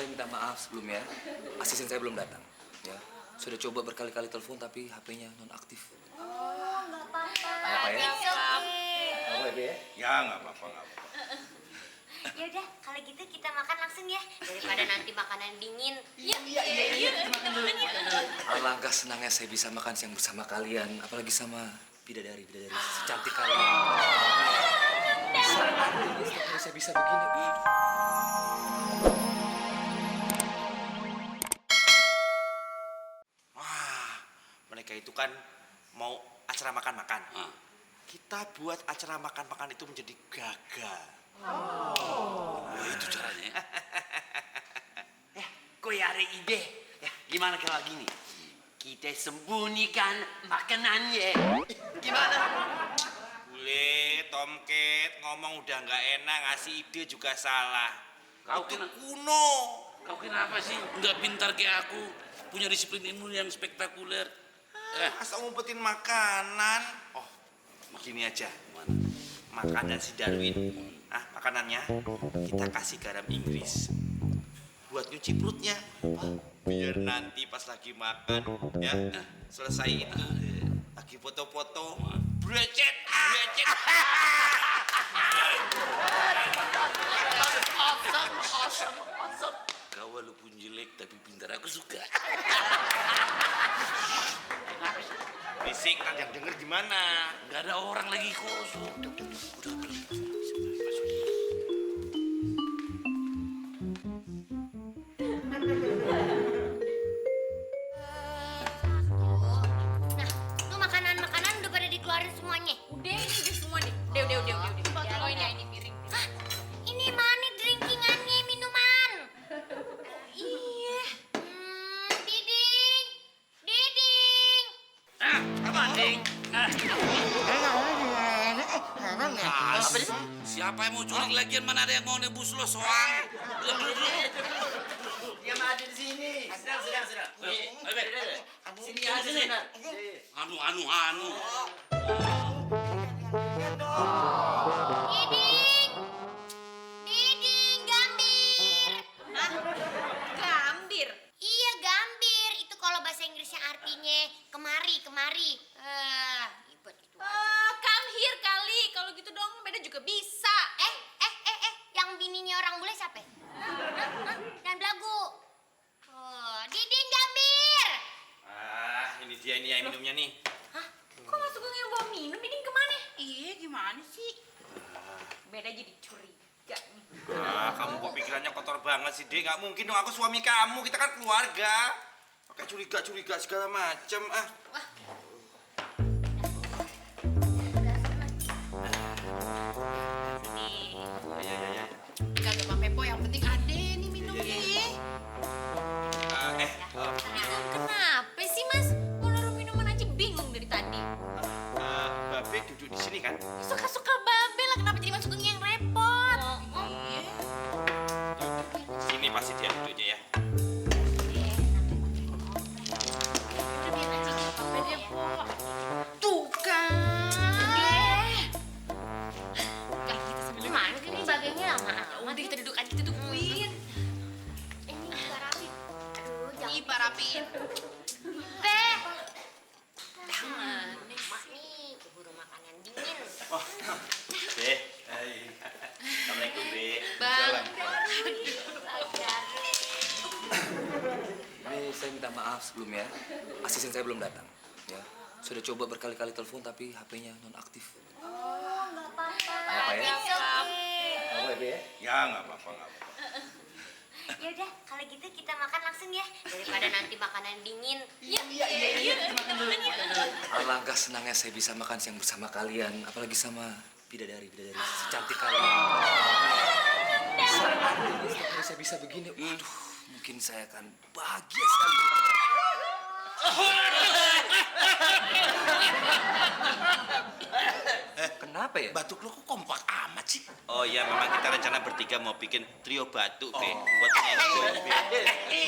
saya minta maaf sebelumnya. Asisten saya belum datang. Ya, sudah coba berkali-kali telepon tapi HP-nya nonaktif. Oh, nggak apa-apa. Apa ya? Apa ya? Ya nggak apa-apa, nggak apa-apa. Ya udah, kalau gitu kita makan langsung ya, daripada nanti makanan dingin. Iya. Makan dulu. Alangkah senangnya saya bisa makan siang bersama kalian, apalagi sama bidadari secantik kalian. Setiap hari saya bisa begini. Wah, mereka itu kan mau acara makan-makan. Kita buat acara makan-makan itu menjadi gagal. Oh, itu caranya. Kau ada ide? Ya, gimana kalau gini? Kita sembunyikan makanannya. Gimana? Bule, Tomcat, ngomong udah nggak enak, ngasih ide juga salah. Kau Itu kena- kuno. Kau kenapa sih nggak pintar kayak aku? Punya disiplin ilmu yang spektakuler. Asal ngumpetin makanan. Oh, begini aja. Mana? Makanan si Darwin. Makanannya kita kasih garam Inggris. Buat nyuci perutnya. Biar nanti pas lagi makan, ya, selesai itu. Lagi foto-foto. Brecet. Awesome. Kau walaupun jelek tapi pintar, aku suka. Berisik, kan yang denger gimana? Gak ada orang lagi kosong. Udah pergi. Nah, tuh makanan-makanan udah pada dikeluarin semuanya. Udah, ini udah semua nih. Udah. Oh ini piring. Hah? Ini mana drinkingannya, minuman? Iya. Diding. Apa, Ding? Siapa yang mau culik lagian? Mana ada yang mau nebus lo, soang? Duduk. Dia mah ada di sini. Sedang. Sini aja sebentar. Anu. Diding, gambir. Hah? Gambir. Iya, gambir. Itu kalau bahasa Inggrisnya artinya kemari. Ribet gitu. Come here kali. Kalau gitu dong, beda juga bisa. Yang bininya orang bule siapa? Hah? Dan belagu. Oh, Diding, gambir. Ini dia ini yang minumnya nih. Hah? Kok masuk gue yang bawa minum? Ini kemana? Iya, gimana sih? Beda jadi curiga nih. Kamu kok pikirannya kotor banget sih, Dek? Gak mungkin dong, aku suami kamu. Kita kan keluarga. Pakai curiga segala macem. Wah, Ya. kagak pakai po. Yang penting ada nih minumnya. Kenapa sih, Mas? Mau naruh minuman aja bingung dari tadi. Babe duduk di sini kan? Suka-suka Babel lah, kenapa jadi masuk yang repot? Iya. Sini pasti dia duduknya ya. Tuh kan. Kita sambil Gimana sih ini bagainya lama udah kita duduk aja, kita tungguin. Ini juga rapi. Aduh, jangan. Ih, parapin. Teh. Mana Mak nih, keburu makanan dingin. Be. Assalamualaikum, Be. Bang. Ini saya minta maaf sebelumnya. Asisten saya belum datang. Ya, sudah coba berkali-kali telepon tapi HP-nya nonaktif. Oh, nggak apa-apa. Apa ya? It's okay. Apa ya? Ya nggak apa-apa. Ya udah, kalau gitu kita makan langsung ya, daripada nanti makanan dingin. Iya. Makan dulu. Alangkah senangnya saya bisa makan siang bersama kalian, apalagi sama bidadari secantik kalian. Setiap hari saya bisa begini. Waduh, mungkin saya akan bahagia sekali. Kenapa ya? Batuk lo kok kompak amat sih? Oh iya, memang kita rencana bertiga mau bikin trio batuk, Be. Buat nyanyi, Be.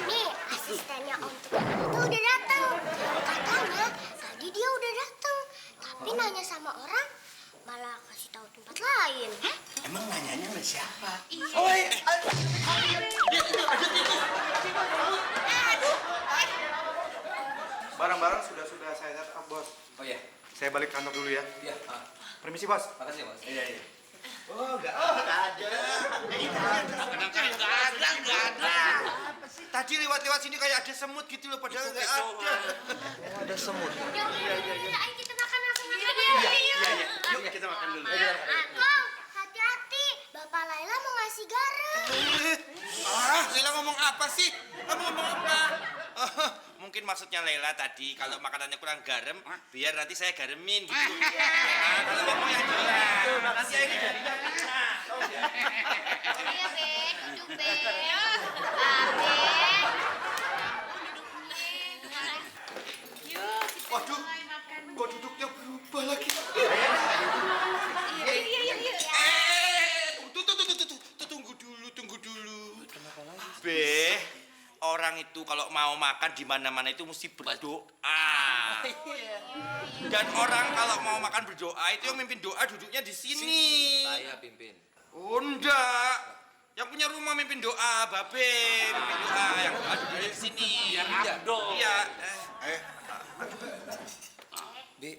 Nih, asistennya Om Tukang itu udah datang. Katanya tadi dia udah datang, tapi nanya sama orang malah kasih tahu tempat lain. Emang nanyanya sama siapa? Oh, Barang-barang sudah saya set up, Bos. Oh iya. Saya balik kantor dulu ya. Iya. Permisi, Bos. Makasih ya, Mas. Iya. Oh, enggak ada. Enggak ada. Tadi lewat-lewat sini kayak ada semut gitu loh, padahal enggak ada. Oh, ada semut. Ya udah, ayo kita makan langsung makan. Iya. Yuk kita makan dulu. Kong, hati-hati. Bapak Laila mau ngasih garam. Lela ngomong apa sih? Kamu ngomong apa? Mungkin maksudnya Lela tadi kalau makanannya kurang garam, biar nanti saya garemin gitu. Kalau ngomong yang jelas. Nanti saya ini jadinya Iya, Be. Duduk, Be. Waduh, kok duduknya berubah lagi? Tunggu dulu. Be, orang itu kalau mau makan di mana-mana itu mesti berdoa. Dan orang kalau mau makan berdoa itu yang mimpin doa duduknya di sini. Saya pimpin. Oh, enggak. Yang punya rumah mimpin doa, Babe, mimpin doa. Yang doa duduknya di sini. Biar Abdul. Iya. Bi,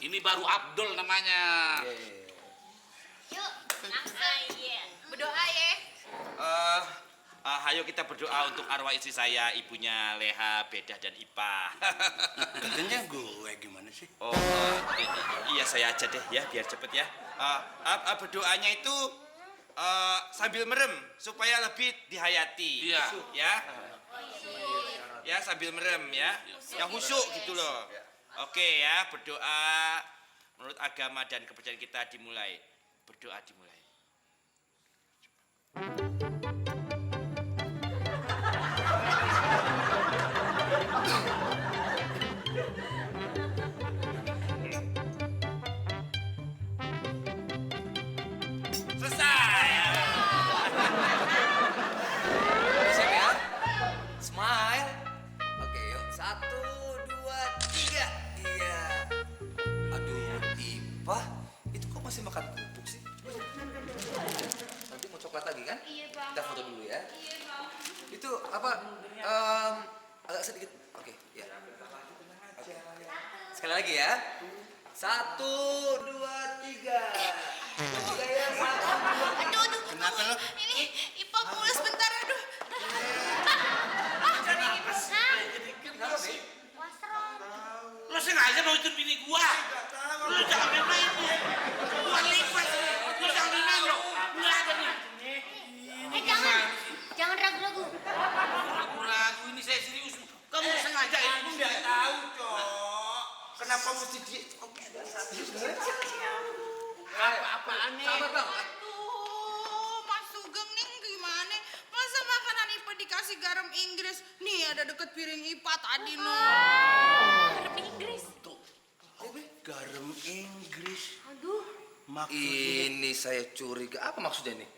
Ini baru Abdul namanya. Yuk, langsung. Berdoa ya. Ayo kita berdoa untuk arwah istri saya, ibunya Leha, Bedah, dan Ipah. Katanya gue gimana sih? Oh, iya saya aja deh ya, biar cepet ya. Berdoanya itu sambil merem supaya lebih dihayati. Iya. Ya. Ya sambil merem ya. Yang khusyuk gitu loh. Oke ya, berdoa menurut agama dan kepercayaan kita dimulai. Berdoa dimulai. Selesai. siap ya? Smile. Oke, yuk. 1, 2, 3. Iya. Aduh, Ipah. Itu kok masih makan kerupuk sih? Coba. Nanti mau coklat lagi kan? Iya, Bang. Kita foto dulu ya. Iya, Bang. Itu apa? Agak sedikit. Oke, ya. Oke. Sekali lagi ya. 1, 2, 3. Gaya Aduh. Kenapa lo? Ini Ipa pulas bentar, aduh. Kenapa, Bi? Lo sengaja mau ikut bini gua. Lo jangan main-main ya. Gua lipat. Lo jangan main-main lo. Nggak ada nih. Jangan ragu-ragu. Ragu-ragu ini saya serius. Kamu sengaja ya? Enggak tahu, Cok. Kenapa mesti dia? Apa-apaan nih? Sabar, Bang. Aduh, Mas Sugeng nih gimana? Masa makanan Ipa dikasih garam Inggris? Nih ada deket piring Ipa tadi no. Garam Inggris. Garam Inggris. Aduh. Maksudnya Ini saya curiga. Apa maksudnya nih?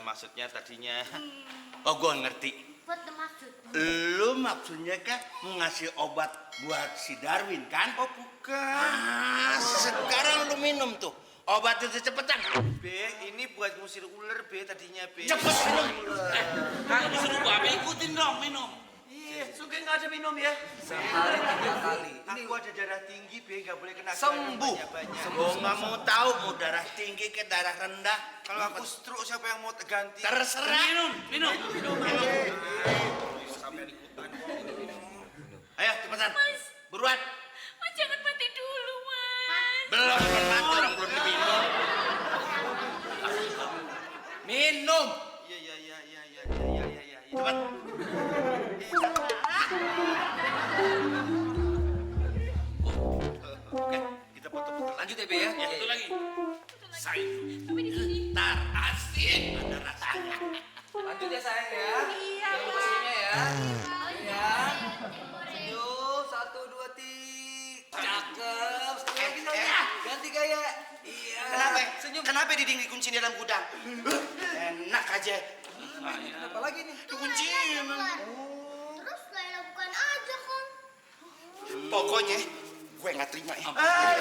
Maksudnya tadinya. oh gue ngerti. What the maksud? Lu maksudnya kan mau ngasih obat buat si Darwin kan? Oh bukan. Sekarang lu minum tuh. Obat itu cepetan. B, ini buat ngusir ular B tadinya B. Cepet minum. Kalau disuruh gua apa ikutin dong minum. Iya, Suge nggak ada minum ya. Sehari 3 kali. Ini aku ada darah tinggi B, nggak boleh kena Sembuh. banyak. Gue nggak mau tahu mau darah tinggi ke darah rendah. Kalau aku stroke siapa yang mau ganti? Terserah. Minum. Ayo cepetan. Buruan. Mas jangan mati dulu, Mas. Belum mati orang belum diminum. Minum. Iya. Cepat. Oke, kita foto-foto Lanjut ya, Be ya. Ya, itu lagi. Ntar asik ada rasanya. Lanjut ya, sayang ya. Iya, Jangan lupa senyumnya ya. Iya. Senyum. 1, 2, 3. Cakep. Sekali lagi, sayang. Ganti gaya. Iya. Kenapa? Senyum. Kenapa Diding dikunci di dalam gudang? Enak aja. Kenapa lagi nih? Dikunci. Terus Laila bukan aja kan? Pokoknya gue nggak terima ya. Sebentar.